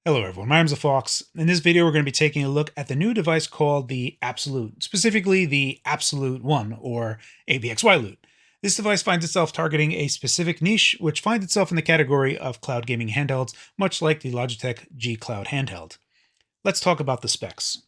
Hello everyone, my name is Phawx. In this video we're going to be taking a look at the new device called the ABXYLUTE, specifically the ABXYLUTE 1 or ABXYLUTE. This device finds itself targeting a specific niche which finds itself in the category of cloud gaming handhelds, much like the Logitech G Cloud handheld. Let's talk about the specs.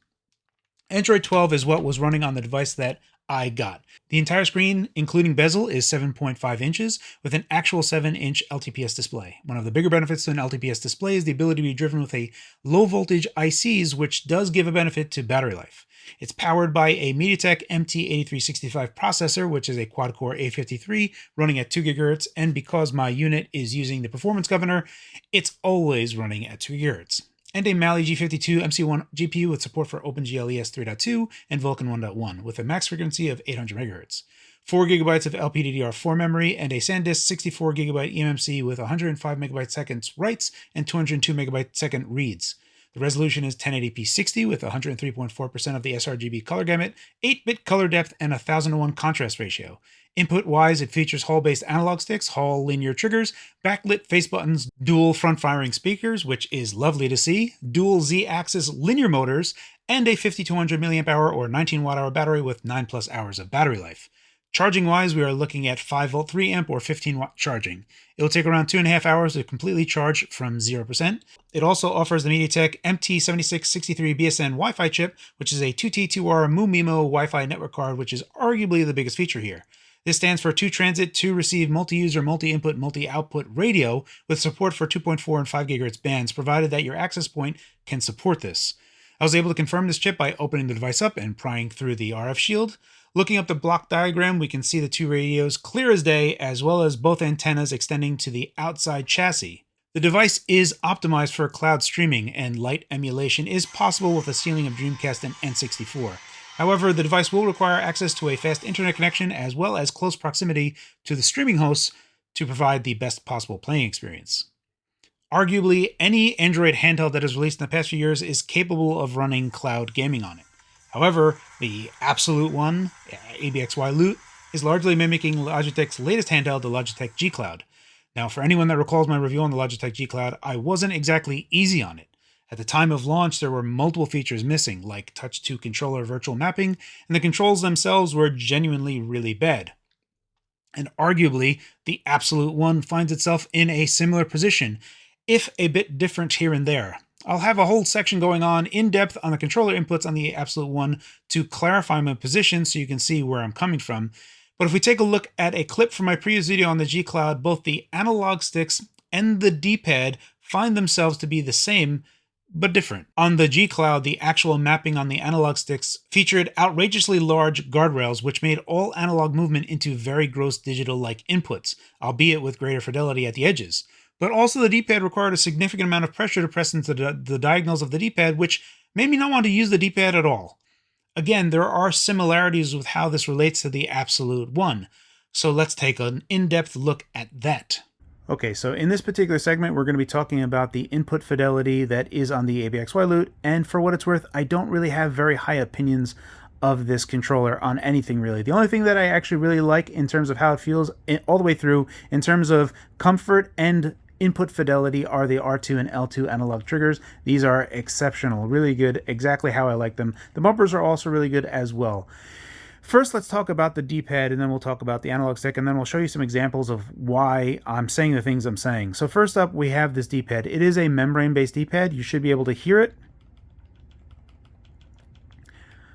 Android 12 is what was running on the device that I got. The entire screen, including bezel, is 7.5 inches with an actual 7-inch LTPS display. One of the bigger benefits to an LTPS display is the ability to be driven with a low voltage ICs, which does give a benefit to battery life. It's powered by a MediaTek MT8365 processor, which is a quad-core A53 running at 2 GHz, and because my unit is using the performance governor, it's always running at 2 GHz. And a Mali G52 MC1 GPU with support for OpenGL ES 3.2 and Vulkan 1.1 with a max frequency of 800 MHz. 4 GB of LPDDR4 memory and a SanDisk 64 GB eMMC with 105 MB/s writes and 202 MB/s reads. The resolution is 1080p 60 with 103.4% of the sRGB color gamut, 8-bit color depth, and a 1000:1 contrast ratio. Input-wise, it features Hall-based analog sticks, Hall linear triggers, backlit face buttons, dual front-firing speakers, which is lovely to see, dual Z-axis linear motors, and a 5200 mAh or 19 Wh battery with 9+ hours of battery life. Charging-wise, we are looking at 5V 3A or 15W charging. It will take around 2.5 hours to completely charge from 0%. It also offers the MediaTek MT7663 BSN Wi-Fi chip, which is a 2T2R MU-MIMO Wi-Fi network card, which is arguably the biggest feature here. This stands for 2-transit, 2-receive, multi-user, multi-input, multi-output radio with support for 2.4 and 5 GHz bands, provided that your access point can support this. I was able to confirm this chip by opening the device up and prying through the RF shield. Looking up the block diagram, we can see the two radios clear as day, as well as both antennas extending to the outside chassis. The device is optimized for cloud streaming, and light emulation is possible with a ceiling of Dreamcast and N64. However, the device will require access to a fast internet connection as well as close proximity to the streaming hosts to provide the best possible playing experience. Arguably, any Android handheld that is released in the past few years is capable of running cloud gaming on it. However, the ABXYLUTE 1, ABXYLUTE, is largely mimicking Logitech's latest handheld, the Logitech G Cloud. Now, for anyone that recalls my review on the Logitech G Cloud, I wasn't exactly easy on it. At the time of launch, there were multiple features missing, like touch-to-controller virtual mapping, and the controls themselves were genuinely really bad. And arguably, the ABXYLUTE 1 finds itself in a similar position, if a bit different here and there. I'll have a whole section going on in depth on the controller inputs on the ABXYLUTE 1 to clarify my position so you can see where I'm coming from. But if we take a look at a clip from my previous video on the G Cloud, both the analog sticks and the D-pad find themselves to be the same, but different. On the G Cloud, the actual mapping on the analog sticks featured outrageously large guardrails, which made all analog movement into very gross digital-like inputs, albeit with greater fidelity at the edges. But also the D-pad required a significant amount of pressure to press into the diagonals of the D-pad, which made me not want to use the D-pad at all. Again, there are similarities with how this relates to the ABXYLUTE 1, so let's take an in-depth look at that. Okay, so in this particular segment, we're going to be talking about the input fidelity that is on the ABXYLUTE, and for what it's worth, I don't really have very high opinions of this controller on anything really. The only thing that I actually really like in terms of how it feels all the way through, in terms of comfort and input fidelity, are the R2 and L2 analog triggers. These are exceptional, really good, exactly how I like them. The bumpers are also really good as well. First, let's talk about the D-pad, and then we'll talk about the analog stick, and then we'll show you some examples of why I'm saying the things I'm saying. So first up, we have this D-pad. It is a membrane-based D-pad. You should be able to hear it.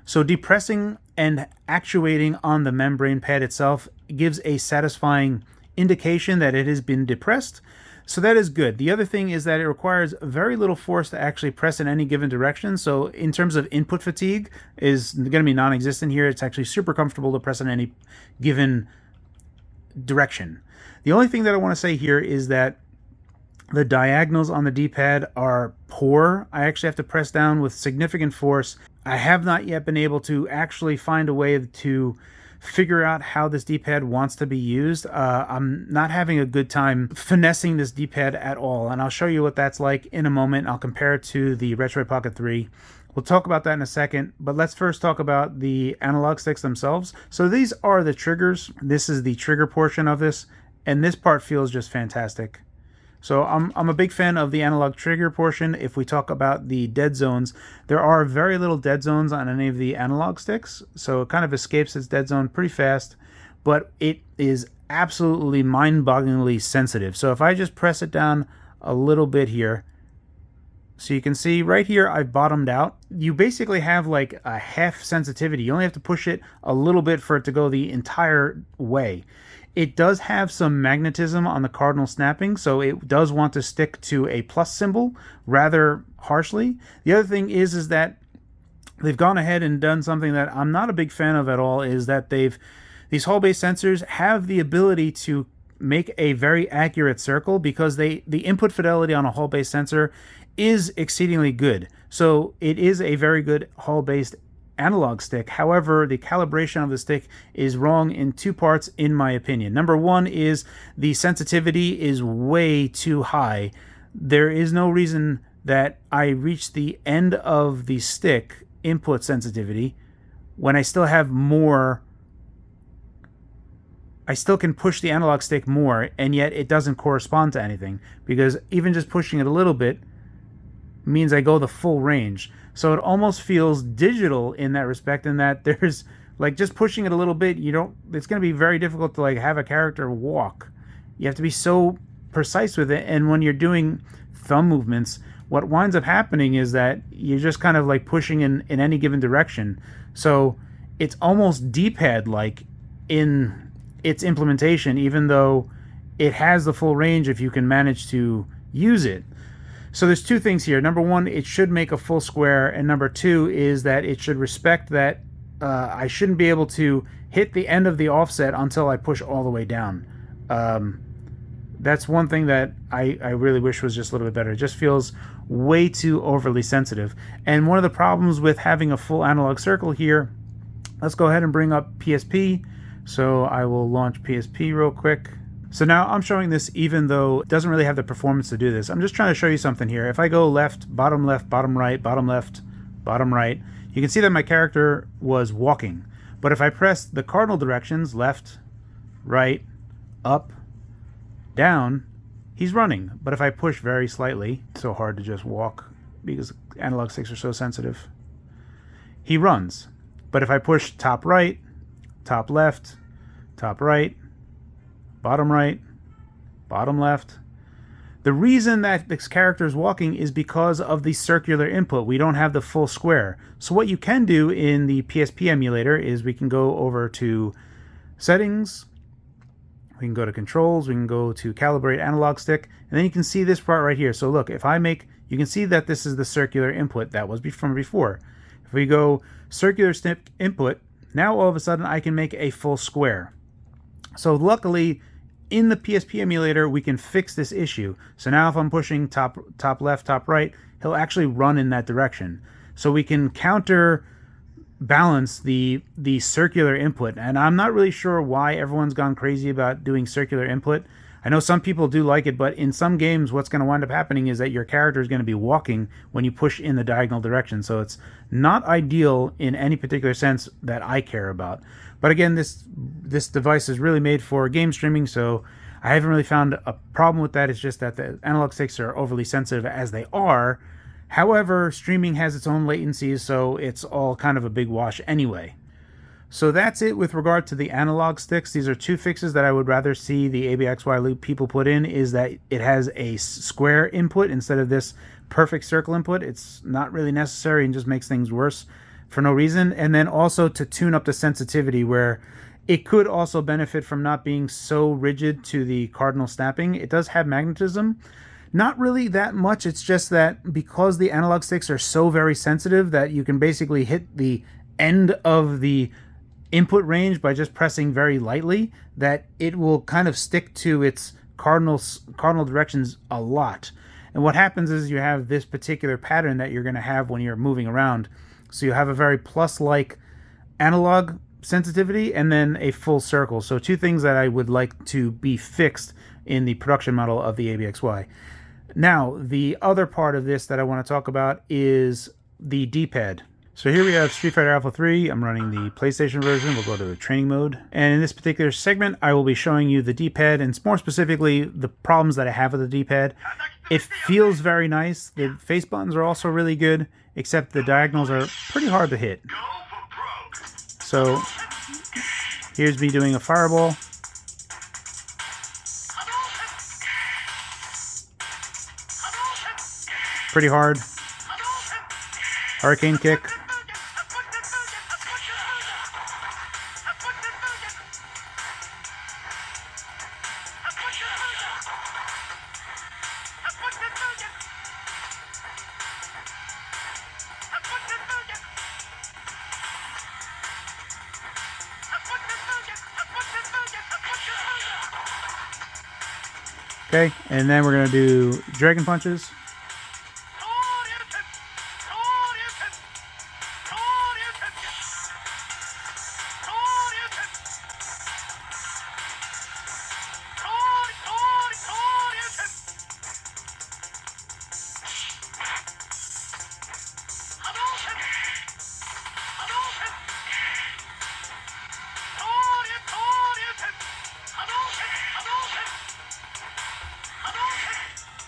So depressing and actuating on the membrane pad itself gives a satisfying indication that it has been depressed. So that is good. The other thing is that it requires very little force to actually press in any given direction. So in terms of input fatigue is going to be non-existent here. It's actually super comfortable to press in any given direction. The only thing that I want to say here is that the diagonals on the D-pad are poor. I actually have to press down with significant force. I have not yet been able to actually find a way to figure out how this D-pad wants to be used. I'm not having a good time finessing this D-pad at all, and I'll show you what that's like in a moment. I'll compare it to the Retroid Pocket 3. We'll talk about that in a second, but let's first talk about the analog sticks themselves. So these are the triggers. This is the trigger portion of this, and this part feels just fantastic. So I'm a big fan of the analog trigger portion. If we talk about the dead zones, there are very little dead zones on any of the analog sticks, so it kind of escapes its dead zone pretty fast, but it is absolutely mind-bogglingly sensitive. So if I just press it down a little bit here, so you can see right here I've bottomed out. You basically have like a half sensitivity. You only have to push it a little bit for it to go the entire way. It does have some magnetism on the cardinal snapping, so it does want to stick to a plus symbol rather harshly. The other thing is that they've gone ahead and done something that I'm not a big fan of at all, is that these hall-based sensors have the ability to make a very accurate circle, because the input fidelity on a hall-based sensor is exceedingly good. So it is a very good hall-based analog stick. However, the calibration of the stick is wrong in two parts, in my opinion. Number one is the sensitivity is way too high. There is no reason that I reach the end of the stick input sensitivity when I still have more. I still can push the analog stick more, and yet it doesn't correspond to anything, because even just pushing it a little bit means I go the full range. So it almost feels digital in that respect, in that there's like just pushing it a little bit, it's going to be very difficult to like have a character walk. You have to be so precise with it, and when you're doing thumb movements, what winds up happening is that you're just kind of like pushing in any given direction. So it's almost D-pad like in its implementation, even though it has the full range if you can manage to use it. So there's two things here. Number one, it should make a full square, and number two is that it should respect that I shouldn't be able to hit the end of the offset until I push all the way down. That's one thing that I really wish was just a little bit better. It just feels way too overly sensitive. And one of the problems with having a full analog circle here, let's go ahead and bring up PSP. So I will launch PSP real quick. So now I'm showing this even though it doesn't really have the performance to do this. I'm just trying to show you something here. If I go left, bottom right, bottom left, bottom right, you can see that my character was walking. But if I press the cardinal directions, left, right, up, down, he's running. But if I push very slightly, it's so hard to just walk because analog sticks are so sensitive, he runs. But if I push top right, top left, top right, bottom left. The reason that this character is walking is because of the circular input. We don't have the full square. So what you can do in the PSP emulator is we can go over to settings, we can go to controls, we can go to calibrate analog stick, and then you can see this part right here. So look, if I make, you can see that this is the circular input that was from before. If we go circular stick input, now all of a sudden I can make a full square. So luckily, in the PSP emulator, we can fix this issue. So now if I'm pushing top left, top right, he'll actually run in that direction. So we can counterbalance the circular input. And I'm not really sure why everyone's gone crazy about doing circular input. I know some people do like it, but in some games, what's going to wind up happening is that your character is going to be walking when you push in the diagonal direction. So it's not ideal in any particular sense that I care about. But again, this device is really made for game streaming, so I haven't really found a problem with that. It's just that the analog sticks are overly sensitive as they are. However, streaming has its own latencies, so it's all kind of a big wash anyway. So that's it with regard to the analog sticks. These are two fixes that I would rather see the ABXYLUTE people put in, is that it has a square input instead of this perfect circle input. It's not really necessary and just makes things worse for no reason. And then also to tune up the sensitivity, where it could also benefit from not being so rigid to the cardinal snapping. It does have magnetism. Not really that much. It's just that because the analog sticks are so very sensitive that you can basically hit the end of the input range by just pressing very lightly, that it will kind of stick to its cardinal directions a lot. And what happens is you have this particular pattern that you're going to have when you're moving around. So you have a very plus-like analog sensitivity and then a full circle. So two things that I would like to be fixed in the production model of the ABXY. Now, the other part of this that I want to talk about is the D-pad. So here we have Street Fighter Alpha 3. I'm running the PlayStation version. We'll go to the training mode. And in this particular segment, I will be showing you the D-pad and more specifically the problems that I have with the D-pad. It feels very nice. The face buttons are also really good, except the diagonals are pretty hard to hit. So here's me doing a fireball. Pretty hard. Hurricane kick. Okay, and then we're going to do dragon punches.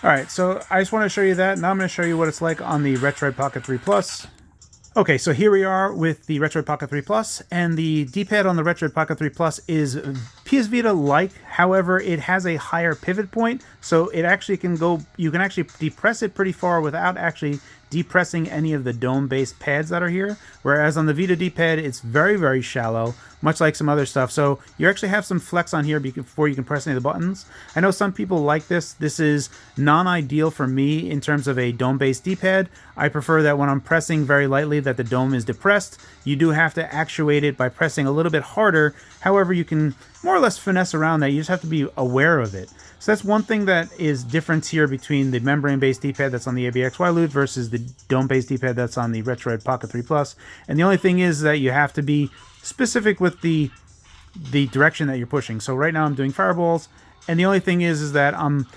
Alright, so I just want to show you that. Now I'm going to show you what it's like on the Retroid Pocket 3 Plus. Okay, so here we are with the Retroid Pocket 3 Plus, and the D-pad on the Retroid Pocket 3 Plus is PS Vita-like. However, it has a higher pivot point, so it actually can go, you can actually depress it pretty far without actually depressing any of the dome-based pads that are here. Whereas on the Vita D-pad, it's very, very shallow, much like some other stuff. So you actually have some flex on here before you can press any of the buttons. I know some people like this. This is non-ideal for me in terms of a dome-based D-pad. I prefer that when I'm pressing very lightly that the dome is depressed. You do have to actuate it by pressing a little bit harder. However, you can more or less finesse around that. You just have to be aware of it. So that's one thing that is different here between the membrane-based D-pad that's on the ABXYLUTE versus the dome-based D-pad that's on the Retroid Pocket 3 Plus. And the only thing is that you have to be specific with the direction that you're pushing. So right now I'm doing fireballs, and the only thing is that I'm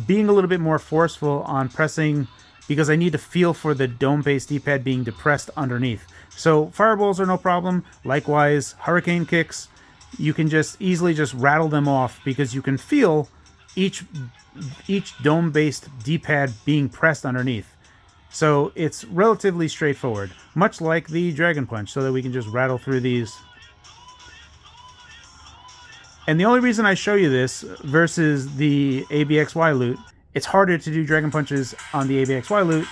being a little bit more forceful on pressing because I need to feel for the dome-based D-pad being depressed underneath. So fireballs are no problem. Likewise, hurricane kicks, you can just easily just rattle them off because you can feel each dome-based D-pad being pressed underneath. So it's relatively straightforward, much like the Dragon Punch, so that we can just rattle through these. And the only reason I show you this versus the ABXYLUTE, it's harder to do Dragon Punches on the ABXYLUTE.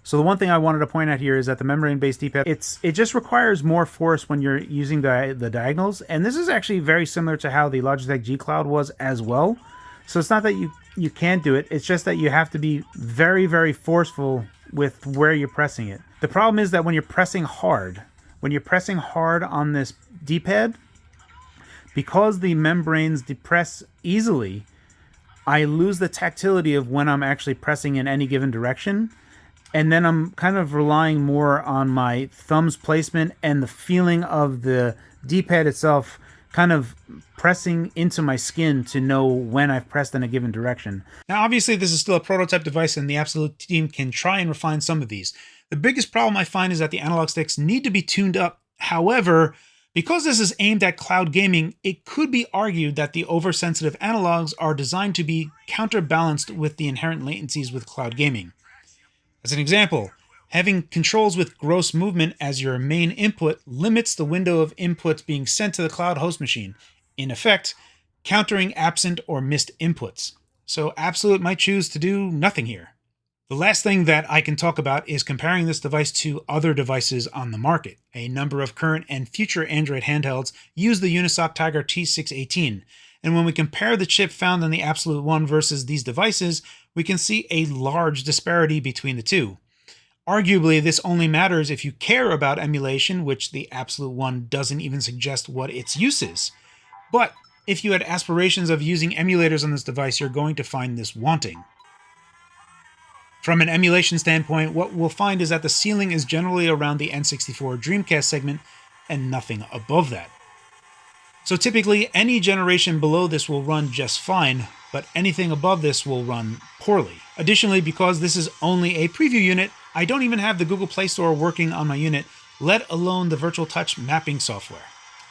So the one thing I wanted to point out here is that the membrane-based D-pad, it just requires more force when you're using the diagonals. And this is actually very similar to how the Logitech G Cloud was as well. So it's not that you can't do it, it's just that you have to be very, very forceful with where you're pressing it. The problem is that when you're pressing hard on this D-pad, because the membranes depress easily, I lose the tactility of when I'm actually pressing in any given direction. And then I'm kind of relying more on my thumb's placement and the feeling of the D-pad itself kind of pressing into my skin to know when I've pressed in a given direction. Now, obviously, this is still a prototype device, and the Absolute team can try and refine some of these. The biggest problem I find is that the analog sticks need to be tuned up. However, because this is aimed at cloud gaming, it could be argued that the oversensitive analogs are designed to be counterbalanced with the inherent latencies with cloud gaming. As an example, having controls with gross movement as your main input limits the window of inputs being sent to the cloud host machine, in effect, countering absent or missed inputs. So Absolute might choose to do nothing here. The last thing that I can talk about is comparing this device to other devices on the market. A number of current and future Android handhelds use the Unisoc Tiger T618, and when we compare the chip found in the Absolute One versus these devices, we can see a large disparity between the two. Arguably, this only matters if you care about emulation, which the Absolute One doesn't even suggest what its use is. But if you had aspirations of using emulators on this device, you're going to find this wanting. From an emulation standpoint, what we'll find is that the ceiling is generally around the N64 Dreamcast segment and nothing above that. So typically, any generation below this will run just fine, but anything above this will run poorly. Additionally, because this is only a preview unit, I don't even have the Google Play Store working on my unit, let alone the Virtual Touch mapping software.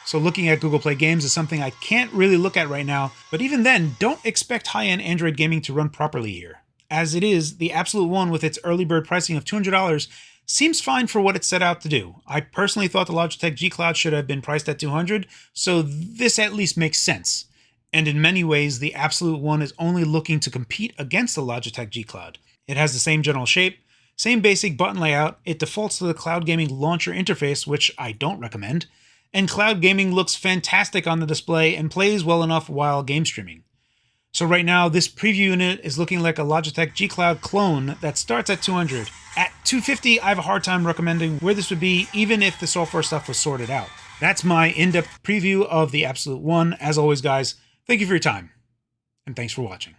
So looking at Google Play games is something I can't really look at right now, but even then, don't expect high-end Android gaming to run properly here. As it is, the Absolute One with its early bird pricing of $200 seems fine for what it set out to do. I personally thought the Logitech G Cloud should have been priced at $200, so this at least makes sense. And in many ways, the Absolute One is only looking to compete against the Logitech G Cloud. It has the same general shape, same basic button layout, it defaults to the Cloud Gaming Launcher interface, which I don't recommend, and Cloud Gaming looks fantastic on the display and plays well enough while game streaming. So right now, this preview unit is looking like a Logitech G Cloud clone that starts at $200. At $250, I have a hard time recommending where this would be, even if the software stuff was sorted out. That's my in-depth preview of the Absolute One. As always, guys, thank you for your time, and thanks for watching.